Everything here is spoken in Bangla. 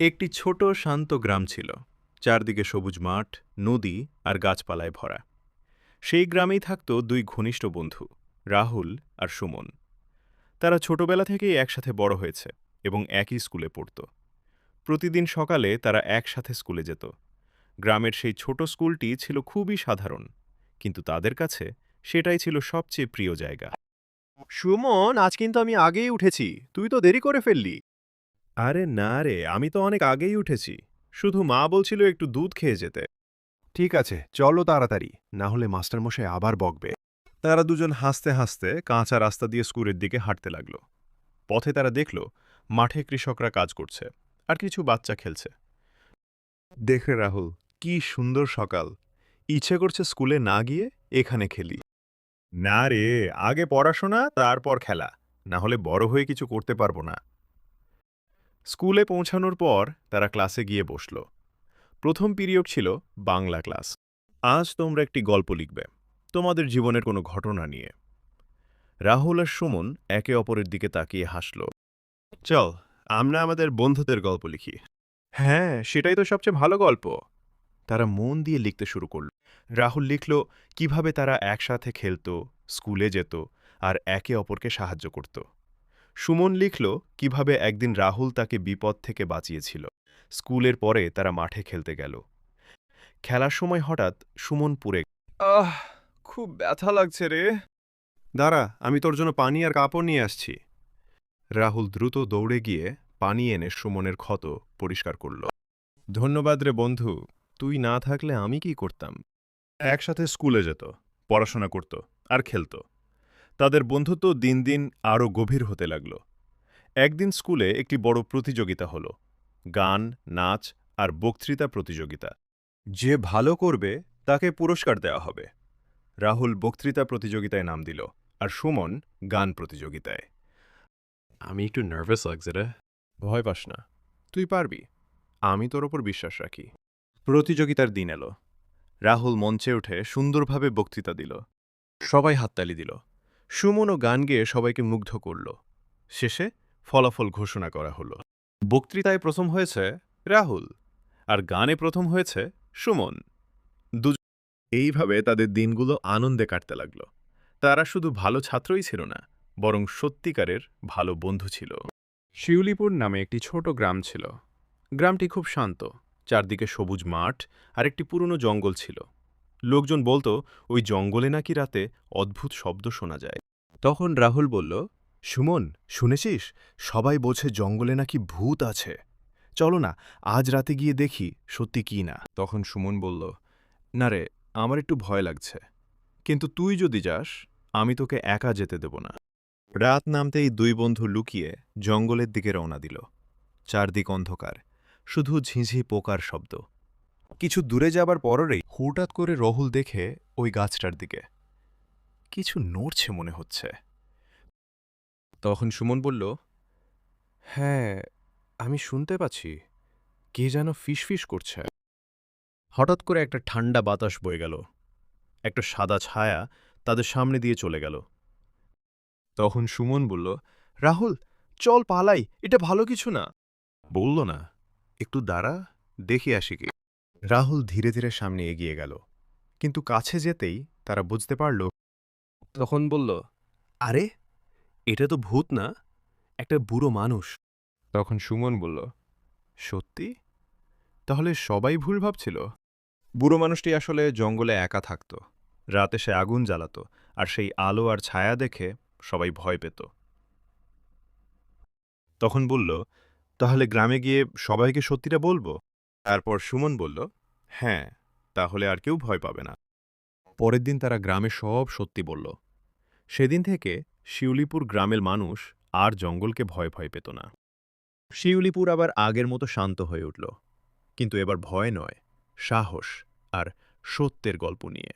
একটি ছোট শান্ত গ্রাম ছিল। চারদিকে সবুজ মাঠ, নদী আর গাছপালায় ভরা। সেই গ্রামেই থাকত দুই ঘনিষ্ঠ বন্ধু, রাহুল আর সুমন। তারা ছোটবেলা থেকেই একসাথে বড় হয়েছে এবং একই স্কুলে পড়ত। প্রতিদিন সকালে তারা একসাথে স্কুলে যেত। গ্রামের সেই ছোট স্কুলটি ছিল খুবই সাধারণ, কিন্তু তাদের কাছে সেটাই ছিল সবচেয়ে প্রিয় জায়গা। সুমন, আজ কিন্তু আমি আগেই উঠেছি। তুই তো দেরি করে ফেললি। আরে না রে, আমি তো অনেক আগেই উঠেছি। শুধু মা বলছিল একটু দুধ খেয়ে যেতে। ঠিক আছে, চলো তাড়াতাড়ি, না হলে মাস্টারমশাই আবার বকবে। তারা দুজন হাসতে হাসতে কাঁচা রাস্তা দিয়ে স্কুলের দিকে হাঁটতে লাগল। পথে তারা দেখল মাঠে কৃষকরা কাজ করছে আর কিছু বাচ্চা খেলছে। দেখে রাহুল, কি সুন্দর সকাল! ইচ্ছে করছে স্কুলে না গিয়ে এখানে খেলি। না রে, আগে পড়াশোনা তারপর খেলা, না হলে বড় হয়ে কিছু করতে পারবো না। স্কুলে পৌঁছানোর পর তারা ক্লাসে গিয়ে বসল। প্রথম পিরিয়ড ছিল বাংলা ক্লাস। আজ তোমরা একটি গল্প লিখবে, তোমাদের জীবনের কোনো ঘটনা নিয়ে। রাহুল আর সুমন একে অপরের দিকে তাকিয়ে হাসল। চল, আমরা আমাদের বন্ধুদের গল্প লিখি। হ্যাঁ, সেটাই তো সবচেয়ে ভালো গল্প। তারা মন দিয়ে লিখতে শুরু করল। রাহুল লিখল কিভাবে তারা একসাথে খেলত, স্কুলে যেত আর একে অপরকে সাহায্য করত। সুমন লিখল কিভাবে একদিন রাহুল তাকে বিপদ থেকে বাঁচিয়েছিল। স্কুলের পরে তারা মাঠে খেলতে গেল। খেলার সময় হঠাৎ সুমন পুড়ে আহ, খুব ব্যথা লাগছে রে। দাঁড়া, আমি তোর জন্য পানি আর কাপড় নিয়ে আসছি। রাহুল দ্রুত দৌড়ে গিয়ে পানি এনে সুমনের ক্ষত পরিষ্কার করল। ধন্যবাদ রে বন্ধু, তুই না থাকলে আমি কি করতাম। একসাথে স্কুলে যেত, পড়াশোনা করত আর খেলত। তাদের বন্ধুত্ব দিন দিন আরও গভীর হতে লাগল। একদিন স্কুলে একটি বড় প্রতিযোগিতা হল, গান, নাচ আর বক্তৃতা প্রতিযোগিতা। যে ভালো করবে তাকে পুরস্কার দেওয়া হবে। রাহুল বক্তৃতা প্রতিযোগিতায় নাম দিল আর সুমন গান প্রতিযোগিতায়। আমি একটু নার্ভাস লাগছে রে। ভয় পাস না, তুই পারবি। আমি তোর ওপর বিশ্বাস রাখি। প্রতিযোগিতার দিন এলো। রাহুল মঞ্চে উঠে সুন্দরভাবে বক্তৃতা দিল। সবাই হাততালি দিল। সুমনও গান গেয়ে সবাইকে মুগ্ধ করল। শেষে ফলাফল ঘোষণা করা হলো। বক্তৃতায় প্রথম হয়েছে রাহুল আর গানে প্রথম হয়েছে সুমন। এইভাবে তাদের দিনগুলো আনন্দে কাটতে লাগল। তারা শুধু ভালো ছাত্রই ছিল না, বরং সত্যিকারের ভালো বন্ধু ছিল। শিউলিপুর নামে একটি ছোট গ্রাম ছিল। গ্রামটি খুব শান্ত, চারদিকে সবুজ মাঠ আর একটি পুরনো জঙ্গল ছিল। লোকজন বলতো ওই জঙ্গলে নাকি রাতে অদ্ভুত শব্দ শোনা যায়। তখন রাহুল বলল, সুমন, শুনেছিস, সবাই বলছে জঙ্গলে নাকি ভূত আছে। চলো না, আজ রাতে গিয়ে দেখি সত্যি কি না। তখন সুমন বলল, না রে, আমার একটু ভয় লাগছে, কিন্তু তুই যদি যাস আমি তোকে একা যেতে দেব না। রাত নামতেই দুই বন্ধু লুকিয়ে জঙ্গলের দিকে রওনা দিল। চারদিক অন্ধকার, শুধু ঝিঁঝি পোকার শব্দ। কিছু দূরে যাবার পরেই হঠাৎ করে রাহুল দেখে ওই গাছটার দিকে কিছু নড়ছে মনে হচ্ছে। তখন সুমন বলল, হ্যাঁ, আমি শুনতে পাচ্ছি, কে যেন ফিসফিস করছে। হঠাৎ করে একটা ঠান্ডা বাতাস বয়ে গেল। একটা সাদা ছায়া তাদের সামনে দিয়ে চলে গেল। তখন সুমন বলল, রাহুল, চল পালাই, এটা ভালো কিছু না। বলল না, একটু দাঁড়া, দেখে আসি কি। রাহুল ধীরে ধীরে সামনে এগিয়ে গেল, কিন্তু কাছে যেতেই তারা বুঝতে পারল। তখন বলল, আরে, এটা তো ভূত না, একটা বুড়ো মানুষ। তখন সুমন বলল, সত্যি? তাহলে সবাই ভুল ভাবছিল। বুড়ো মানুষটি আসলে জঙ্গলে একা থাকত। রাতে সে আগুন জ্বালাত, আর সেই আলো আর ছায়া দেখে সবাই ভয় পেত। তখন বলল, তাহলে গ্রামে গিয়ে সবাইকে সত্যিটা বলবো? তারপর সুমন বলল, হ্যাঁ, তাহলে আর কেউ ভয় পাবে না। পরের দিন তারা গ্রামে সব সত্যি বলল। সেদিন থেকে শিউলিপুর গ্রামের মানুষ আর জঙ্গলকে ভয় ভয় পেত না। শিউলিপুর আবার আগের মতো শান্ত হয়ে উঠল, কিন্তু এবার ভয় নয়, সাহস আর সত্যের গল্প নিয়ে।